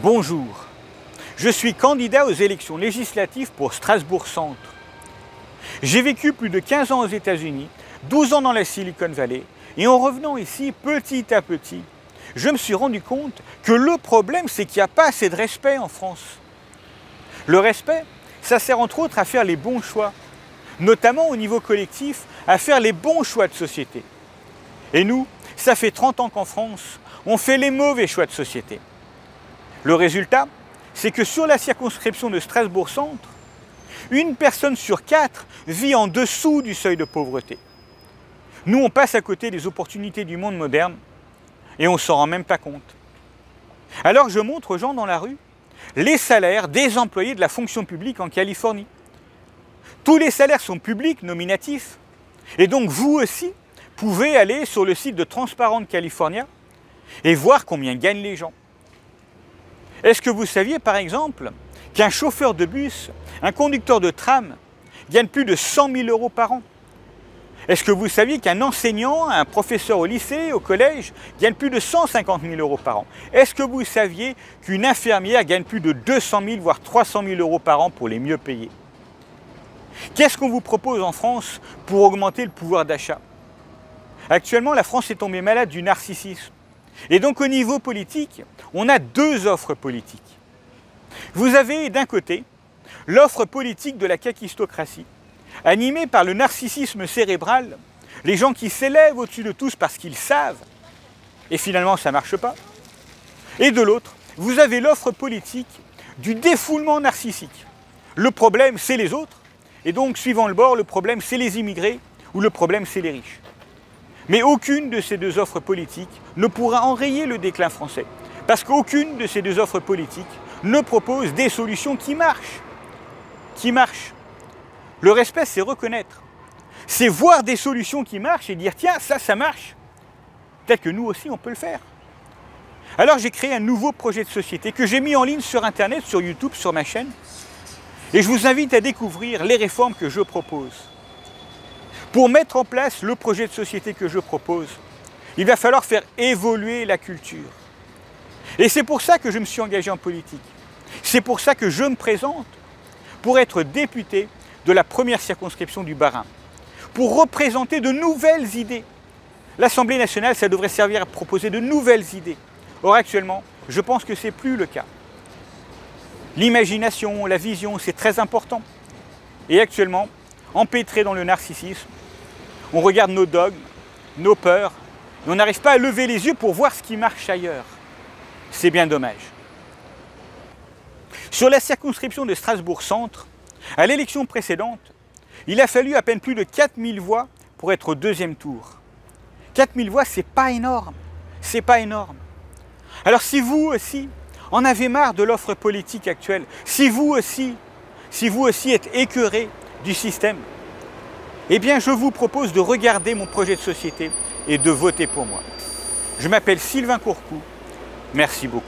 Bonjour, je suis candidat aux élections législatives pour Strasbourg-Centre. J'ai vécu plus de 15 ans aux États-Unis, 12 ans dans la Silicon Valley, et en revenant ici, petit à petit, je me suis rendu compte que le problème, c'est qu'il n'y a pas assez de respect en France. Le respect, ça sert entre autres à faire les bons choix, notamment au niveau collectif, à faire les bons choix de société. Et nous, ça fait 30 ans qu'en France, on fait les mauvais choix de société. Le résultat, c'est que sur la circonscription de Strasbourg-Centre, une personne sur 4 vit en dessous du seuil de pauvreté. Nous, on passe à côté des opportunités du monde moderne et on ne s'en rend même pas compte. Alors je montre aux gens dans la rue les salaires des employés de la fonction publique en Californie. Tous les salaires sont publics, nominatifs, et donc vous aussi pouvez aller sur le site de Transparent California et voir combien gagnent les gens. Est-ce que vous saviez par exemple qu'un chauffeur de bus, un conducteur de tram gagne plus de 100 000 € par an? Est-ce que vous saviez qu'un enseignant, un professeur au lycée, au collège, gagne plus de 150 000 € par an? Est-ce que vous saviez qu'une infirmière gagne plus de 200 000 voire 300 000 € par an pour les mieux payés? Qu'est-ce qu'on vous propose en France pour augmenter le pouvoir d'achat? Actuellement, la France est tombée malade du narcissisme. Et donc au niveau politique, on a deux offres politiques. Vous avez d'un côté l'offre politique de la kakistocratie, animée par le narcissisme cérébral, les gens qui s'élèvent au-dessus de tous parce qu'ils savent, et finalement ça ne marche pas. Et de l'autre, vous avez l'offre politique du défoulement narcissique. Le problème, c'est les autres, et donc suivant le bord, le problème, c'est les immigrés, ou le problème, c'est les riches. Mais aucune de ces deux offres politiques ne pourra enrayer le déclin français, parce qu'aucune de ces deux offres politiques ne propose des solutions qui marchent. Le respect, c'est reconnaître. C'est voir des solutions qui marchent et dire « tiens, ça marche. Peut-être que nous aussi, on peut le faire. » Alors j'ai créé un nouveau projet de société que j'ai mis en ligne sur Internet, sur YouTube, sur ma chaîne. Et je vous invite à découvrir les réformes que je propose. Pour mettre en place le projet de société que je propose, il va falloir faire évoluer la culture. Et c'est pour ça que je me suis engagé en politique. C'est pour ça que je me présente pour être député de la première circonscription du Bas-Rhin, pour représenter de nouvelles idées. L'Assemblée nationale, ça devrait servir à proposer de nouvelles idées. Or actuellement, je pense que ce n'est plus le cas. L'imagination, la vision, c'est très important. Et actuellement, empêtré dans le narcissisme, on regarde nos dogmes, nos peurs, et on n'arrive pas à lever les yeux pour voir ce qui marche ailleurs. C'est bien dommage. Sur la circonscription de Strasbourg-Centre, à l'élection précédente, il a fallu à peine plus de 4000 voix pour être au deuxième tour. 4000 voix, c'est pas énorme. C'est pas énorme. Alors si vous aussi en avez marre de l'offre politique actuelle, si vous aussi êtes écœuré du système, eh bien je vous propose de regarder mon projet de société et de voter pour moi. Je m'appelle Sylvain Courcou. Merci beaucoup.